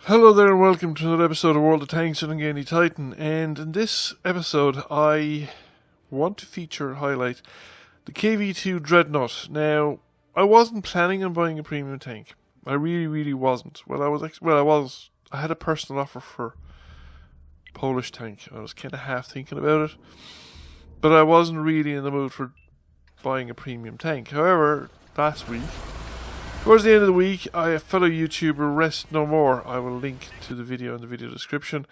Hello there and welcome to another episode of World of Tanks and Ungainly Titan, and in this episode I want to feature and highlight the KV2 Dreadnought. Now, I wasn't planning on buying a premium tank. I really wasn't. I had a personal offer for Polish tank. I was kind of half thinking about it, but I wasn't really in the mood for buying a premium tank. However, last week, towards the end of the week, a fellow YouTuber, Rest No More, I will link to the video in the video description,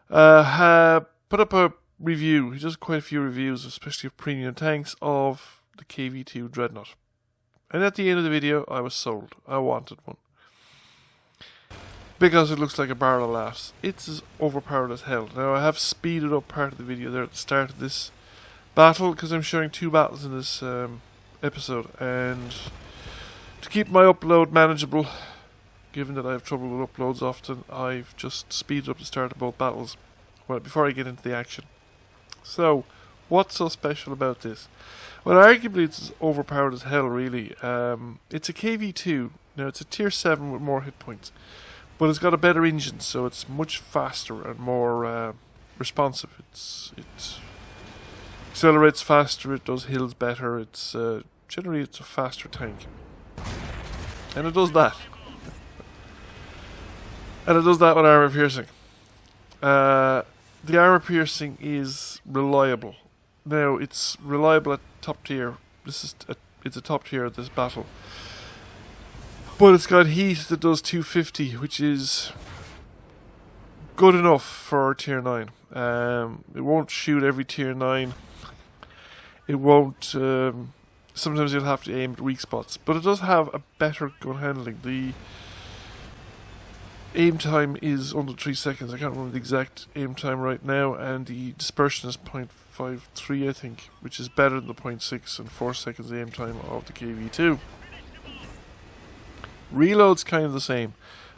put up a review. He does quite a few reviews, especially of premium tanks, of the KV2 Dreadnought. And at the end of the video, I was sold. I wanted one. Because it looks like a barrel of laughs. It's as overpowered as hell. Now, I have speeded up part of the video there at the start of this battle, because I'm showing two battles in this episode, and to keep my upload manageable, given that I have trouble with uploads often, I've just speeded up the start of both battles before I get into the action. So, what's so special about this? Well, arguably it's overpowered as hell, really. It's a KV2. Now, it's a tier 7 with more hit points, but it's got a better engine, so it's much faster and more responsive. It accelerates faster, it does hills better, generally it's a faster tank. And it does that. And it does that with armor piercing. The armor piercing is reliable. Now, it's reliable at top tier. It's a top tier at this battle. But it's got heat that does 250, which is good enough for tier 9. It won't shoot every tier 9. It won't... Sometimes you'll have to aim at weak spots, but it does have a better gun handling. The aim time is under 3 seconds. I can't remember the exact aim time right now, and the dispersion is 0.53, I think, which is better than the 0.6 and 4 seconds aim time of the KV2. Reload's kind of the same.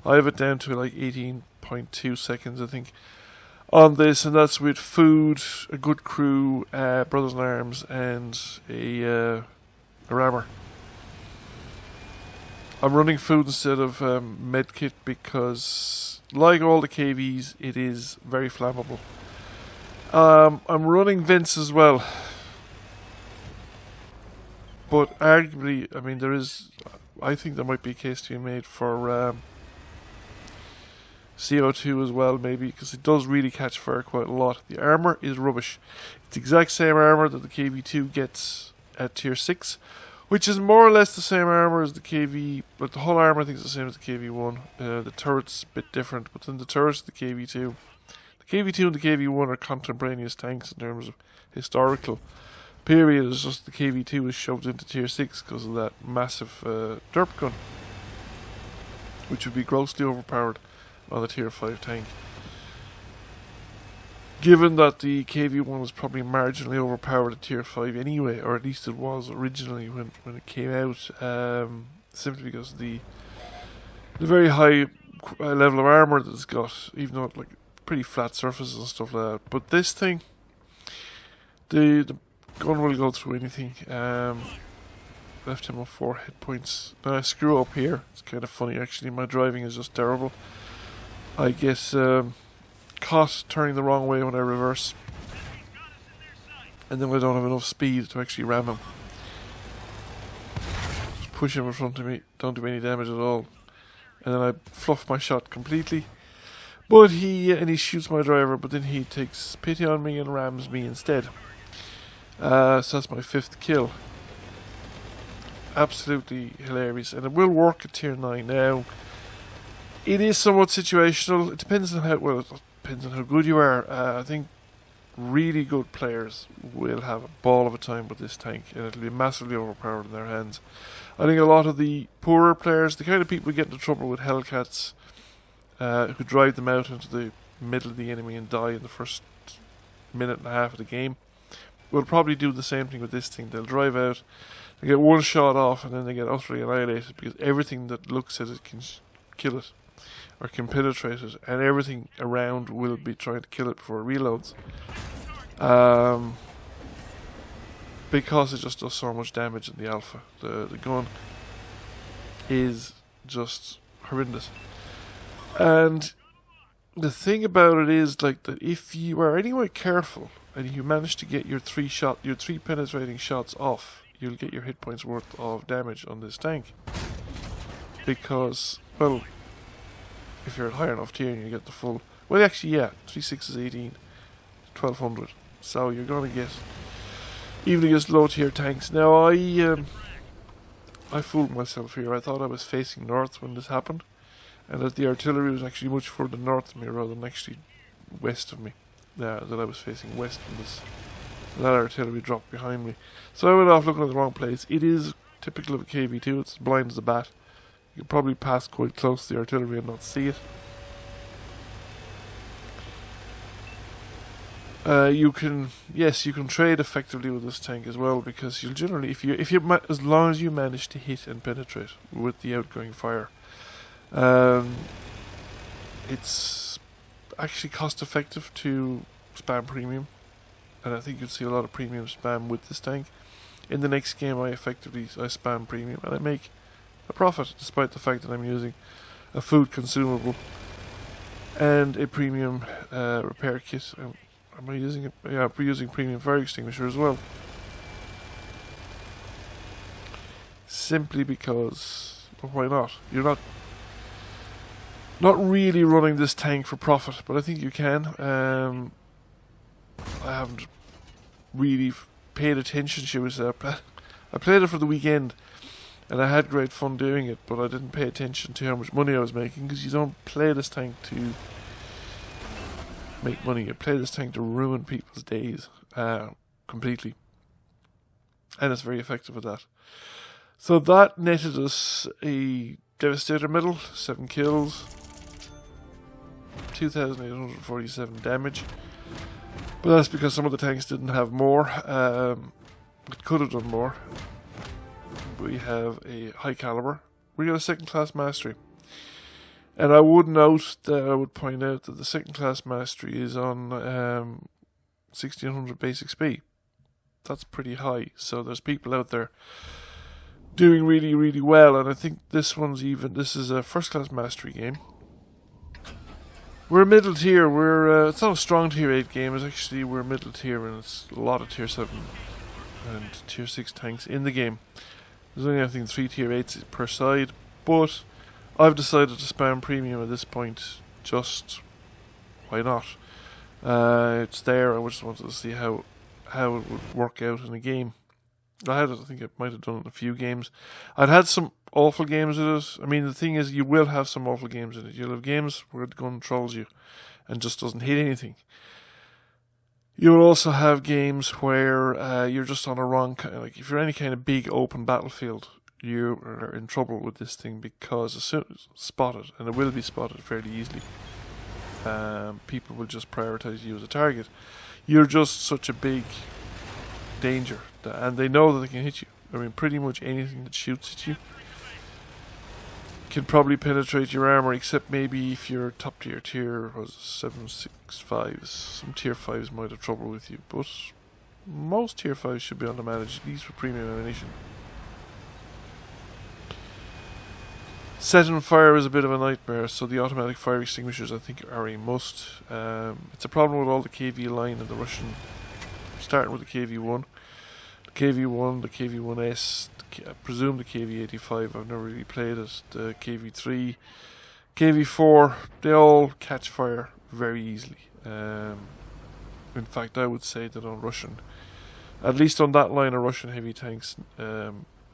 I have it down to like 18.2 seconds, I think, on this, and that's with food, a good crew, brothers in arms, and a rammer. I'm running food instead of medkit because, like all the KVs, it is very flammable. I'm running vents as well, but arguably, I think there might be a case to be made for CO2 as well, maybe, because it does really catch fire quite a lot. The armor is rubbish. It's the exact same armor that the KV2 gets at tier 6, which is more or less the same armor as the KV, but the whole armor I think is the same as the KV1. The turret's a bit different, but then the turret's the KV2. The KV2 and the KV1 are contemporaneous tanks in terms of historical period. It's just the KV2 was shoved into tier 6 because of that massive derp gun, which would be grossly overpowered on the tier 5 tank. Given that the KV1 was probably marginally overpowered at tier 5 anyway, or at least it was originally when it came out, simply because of the very high level of armor that it's got, even though it like pretty flat surfaces and stuff like that. But this thing, the gun will go through anything. Left him with 4 hit points. Now I screw up here. It's kind of funny actually. My driving is just terrible. I guess caught turning the wrong way when I reverse, and then I don't have enough speed to actually ram him. Just push him in front of me, don't do any damage at all, and then I fluff my shot completely. But he shoots my driver, but then he takes pity on me and rams me instead. So that's my 5th kill. Absolutely hilarious, and it will work at tier 9 now. It is somewhat situational. It depends on how good you are. I think really good players will have a ball of a time with this tank, and it'll be massively overpowered in their hands. I think a lot of the poorer players, the kind of people who get into trouble with Hellcats, who drive them out into the middle of the enemy and die in the first minute and a half of the game, will probably do the same thing with this thing. They'll drive out, they get one shot off, and then they get utterly annihilated because everything that looks at it can kill it, or can penetrate it, and everything around will be trying to kill it before it reloads. Because it just does so much damage in the alpha. The gun is just horrendous. And the thing about it is like that if you are anyway careful and you manage to get your three penetrating shots off, you'll get your hit points worth of damage on this tank. Because, well, if you're at higher enough tier and you get the full, well actually yeah, 3 6 is 18, 1200. So you're gonna get even against low tier tanks. Now I fooled myself here. I thought I was facing north when this happened, and that the artillery was actually much further north of me rather than actually west of me. That I was facing west when that artillery dropped behind me. So I went off looking at the wrong place. It is typical of a KV2. It's blind as a bat. You could probably pass quite close to the artillery and not see it. You can trade effectively with this tank as well, because you'll generally, as long as you manage to hit and penetrate with the outgoing fire, it's actually cost effective to spam premium, and I think you'll see a lot of premium spam with this tank. In the next game, I spam premium and I make a profit, despite the fact that I'm using a food consumable and a premium repair kit. Am I using it? Yeah, I'm using premium fire extinguisher as well. Simply because, well, why not? You're not really running this tank for profit, but I think you can. I haven't really paid attention to it. I played it for the weekend, and I had great fun doing it, but I didn't pay attention to how much money I was making, because you don't play this tank to make money. You play this tank to ruin people's days completely, and it's very effective at that. So that netted us a Devastator medal, 7 kills, 2,847 damage. But that's because some of the tanks didn't have more. It could have done more. We have a high caliber. We got a second class mastery. And I would point out that the second class mastery is on 1600 basic speed. That's pretty high. So there's people out there doing really, really well. And I think this is a first class mastery game. We're middle tier. It's not a strong tier 8 game. We're middle tier, and it's a lot of tier 7 and tier 6 tanks in the game. There's only, I think, 3 tier 8s per side, but I've decided to spam premium at this point. Just why not? It's there. I just wanted to see how it would work out in a game. I think I might have done it in a few games. I'd had some awful games with it. I mean, the thing is, you will have some awful games in it. You'll have games where the gun trolls you and just doesn't hit anything. You'll also have games where you're just on a wrong like if you're any kind of big open battlefield, you are in trouble with this thing, because as soon as it's spotted, and it will be spotted fairly easily, people will just prioritize you as a target. You're just such a big danger, and they know that they can hit you. I mean, pretty much anything that shoots at you can probably penetrate your armor, except maybe if you're top tier was 765s. Some tier 5s might have trouble with you, but most tier 5s should be able to manage, at least with premium ammunition. Setting fire is a bit of a nightmare, so the automatic fire extinguishers, I think, are a must. It's a problem with all the KV line and the Russian, starting with the KV1. The KV1, the KV1S, I presume the KV85, I've never really played it. The KV3, KV4, they all catch fire very easily. In fact, I would say that on Russian, at least on that line of Russian heavy tanks,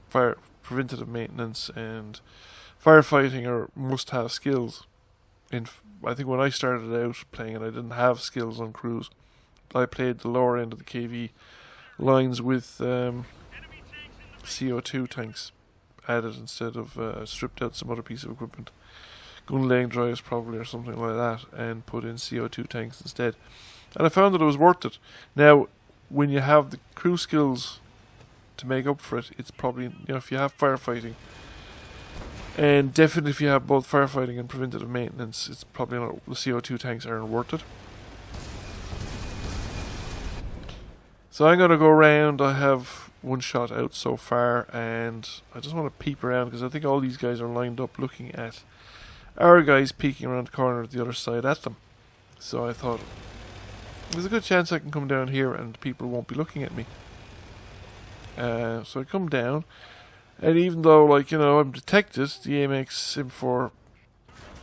fire preventative maintenance and firefighting are must-have skills. I think when I started out playing it, I didn't have skills on cruise. I played the lower end of the KV lines with CO2 tanks added instead of stripped out some other piece of equipment. Gun laying drives probably, or something like that, and put in CO2 tanks instead. And I found that it was worth it. Now, when you have the crew skills to make up for it, it's probably, if you have firefighting, and definitely if you have both firefighting and preventative maintenance, it's probably not, the CO2 tanks aren't worth it. So I'm going to go around. I have one shot out so far, and I just want to peep around, because I think all these guys are lined up looking at our guys peeking around the corner at the other side at them. So I thought, there's a good chance I can come down here and people won't be looking at me. So I come down, and even though, like, you know, I'm detected, the AMX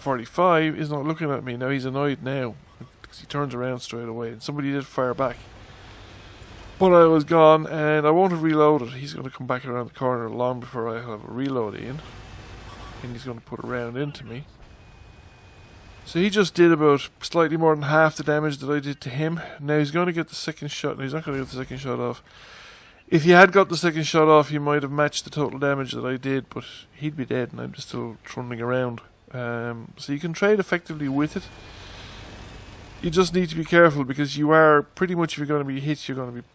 M445 is not looking at me. Now he's annoyed now, because he turns around straight away, and somebody did fire back. But I was gone, and I won't have reloaded. He's going to come back around the corner long before I have a reload in. And he's going to put a round into me. So he just did about slightly more than half the damage that I did to him. Now he's going to get the second shot. No, he's not going to get the second shot off. If he had got the second shot off, he might have matched the total damage that I did, but he'd be dead and I'm just still trundling around. So you can trade effectively with it. You just need to be careful, because you are pretty much, if you're going to be hit, you're going to be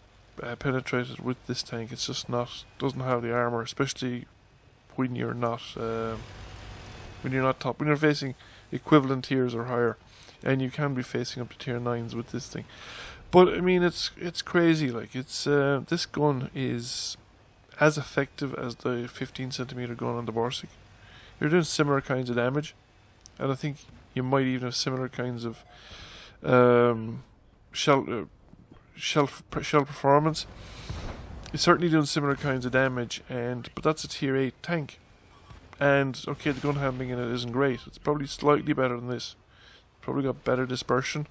penetrated with this tank. It's just doesn't have the armor, especially when you're not top, when you're facing equivalent tiers or higher, and you can be facing up to tier 9s with this thing. But I mean, it's crazy. Like, it's this gun is as effective as the 15cm gun on the Borsig. You're doing similar kinds of damage, and I think you might even have similar kinds of shell performance. You're certainly doing similar kinds of damage, but that's a tier 8 tank. And okay, the gun handling in it isn't great. It's probably slightly better than this. Probably got better dispersion,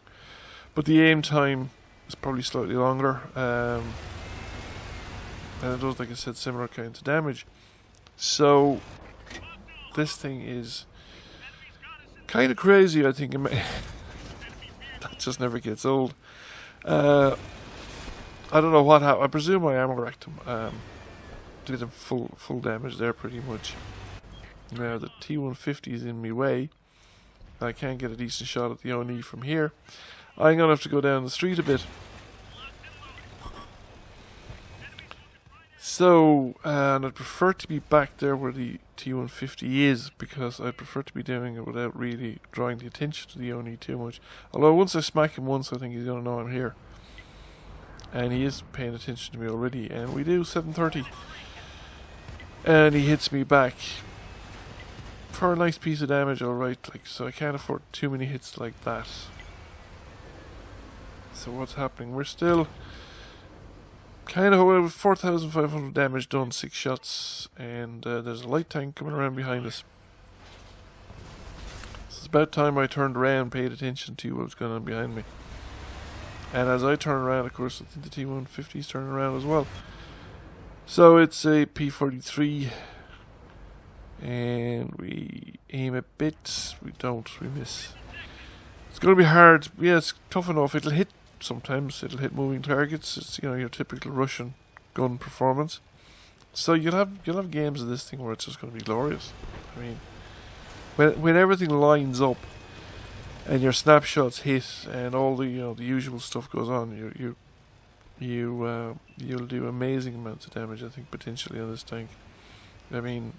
but the aim time is probably slightly longer. And it does, like I said, similar kinds of damage. So this thing is kind of crazy, I think. That just never gets old. I don't know what happened. I presume my ammo racked him. Did him full damage there, pretty much. Now the T150 is in my way. I can't get a decent shot at the Oni from here. I'm gonna have to go down the street a bit. So, and I'd prefer to be back there where the T150 is, because I'd prefer to be doing it without really drawing the attention to the Oni too much. Although once I smack him once, I think he's gonna know I'm here. And he is paying attention to me already, and we do 730. And he hits me back for a nice piece of damage, alright, like, so I can't afford too many hits like that. So what's happening? We're still kind of with 4,500 damage done, 6 shots, and there's a light tank coming around behind us. So it's about time I turned around and paid attention to what was going on behind me. And as I turn around, of course, I think the T150 is turning around as well. So it's a P43, and we aim a bit, we don't, we miss. It's going to be hard. Yeah, it's tough enough. It'll hit sometimes. It'll hit moving targets. It's, you know, your typical Russian gun performance. So you'll have games of this thing where it's just going to be glorious. I mean, when everything lines up and your snapshots hit and all the the usual stuff goes on, you'll do amazing amounts of damage, I think, potentially on this tank. I mean,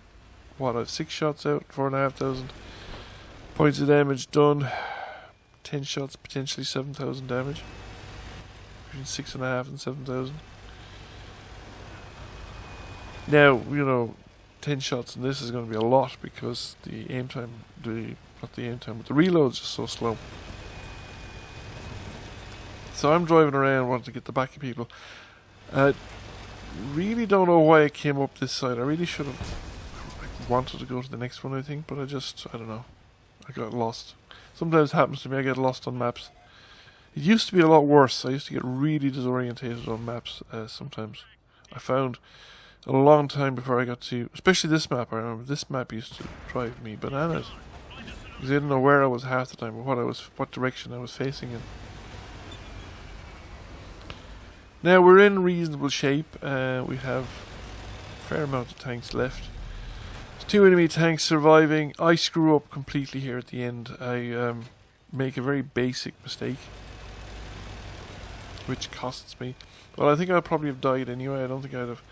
what, I've 6 shots out, 4,500 points of damage done. 10 shots, potentially 7,000 damage. Between 6,500 and 7,000. Now, you know, 10 shots in this is going to be a lot, because the aim time, not the aim time, but the reload's just so slow. So I'm driving around wanting to get the back of people. Really don't know why I came up this side. I really should have wanted to go to the next one, I think, but I don't know. I got lost. Sometimes it happens to me, I get lost on maps. It used to be a lot worse. I used to get really disorientated on maps sometimes. I found a long time before I got to, especially this map. I remember this map used to drive me bananas, because I didn't know where I was half the time, or what direction I was facing in. Now we're in reasonable shape. We have a fair amount of tanks left. There's 2 enemy tanks surviving. I screw up completely here at the end. I make a very basic mistake, which costs me. Well, I think I'd probably have died anyway. I don't think I'd have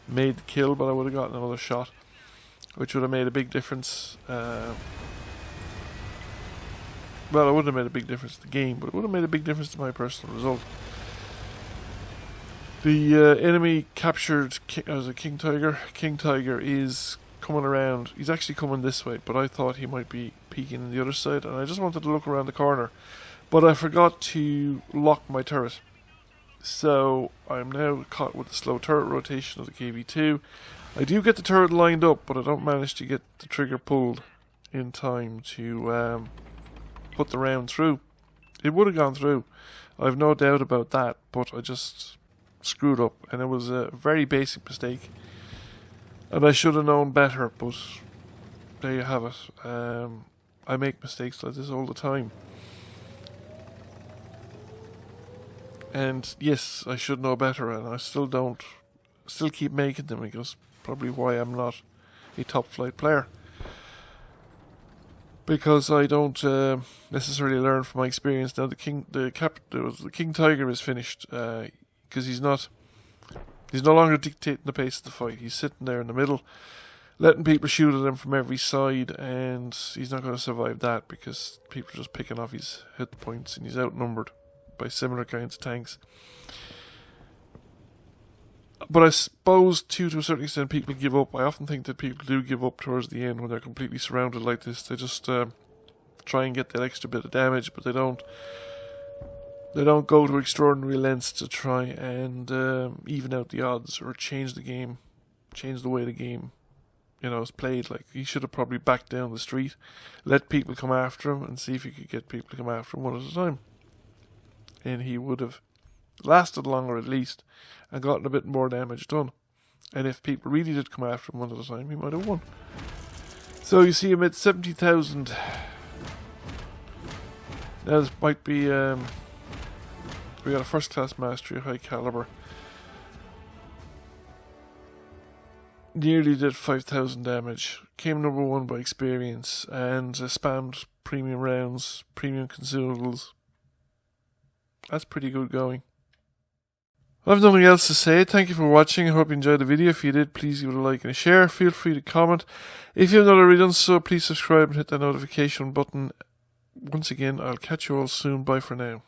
made the kill, but I would have gotten another shot, which would have made a big difference. Well, it wouldn't have made a big difference to the game, but it would have made a big difference to my personal result. The enemy captured as a King Tiger. King Tiger is coming around. He's actually coming this way, but I thought he might be peeking on the other side, and I just wanted to look around the corner. But I forgot to lock my turret. So I'm now caught with the slow turret rotation of the KV-2. I do get the turret lined up, but I don't manage to get the trigger pulled in time to put the round through. It would have gone through. I've no doubt about that, but I just screwed up, and it was a very basic mistake. And I should have known better, but there you have it. I make mistakes like this all the time. And yes, I should know better, and I still don't. Still keep making them, because probably why I'm not a top flight player. Because I don't necessarily learn from my experience. Now the King Tiger is finished, because he's no longer dictating the pace of the fight. He's sitting there in the middle, letting people shoot at him from every side, and he's not going to survive that, because people are just picking off his hit points, and he's outnumbered by similar kinds of tanks. But I suppose, to a certain extent, people give up. I often think that people do give up towards the end when they're completely surrounded like this. They just try and get that extra bit of damage, but they don't go to extraordinary lengths to try and even out the odds or change the game, change the way the game, is played. Like, he should have probably backed down the street, let people come after him, and see if he could get people to come after him one at a time. And he would have lasted longer at least, and gotten a bit more damage done. And if people really did come after him one at a time, he might have won. So you see him at 70,000. Now this might be, we got a first class mastery, high caliber. Nearly did 5,000 damage. Came number 1 by experience, and spammed premium rounds, premium consumables. That's pretty good going. I have nothing else to say. Thank you for watching. I hope you enjoyed the video. If you did, please give it a like and a share. Feel free to comment. If you have not already done so, please subscribe and hit that notification button. Once again, I'll catch you all soon. Bye for now.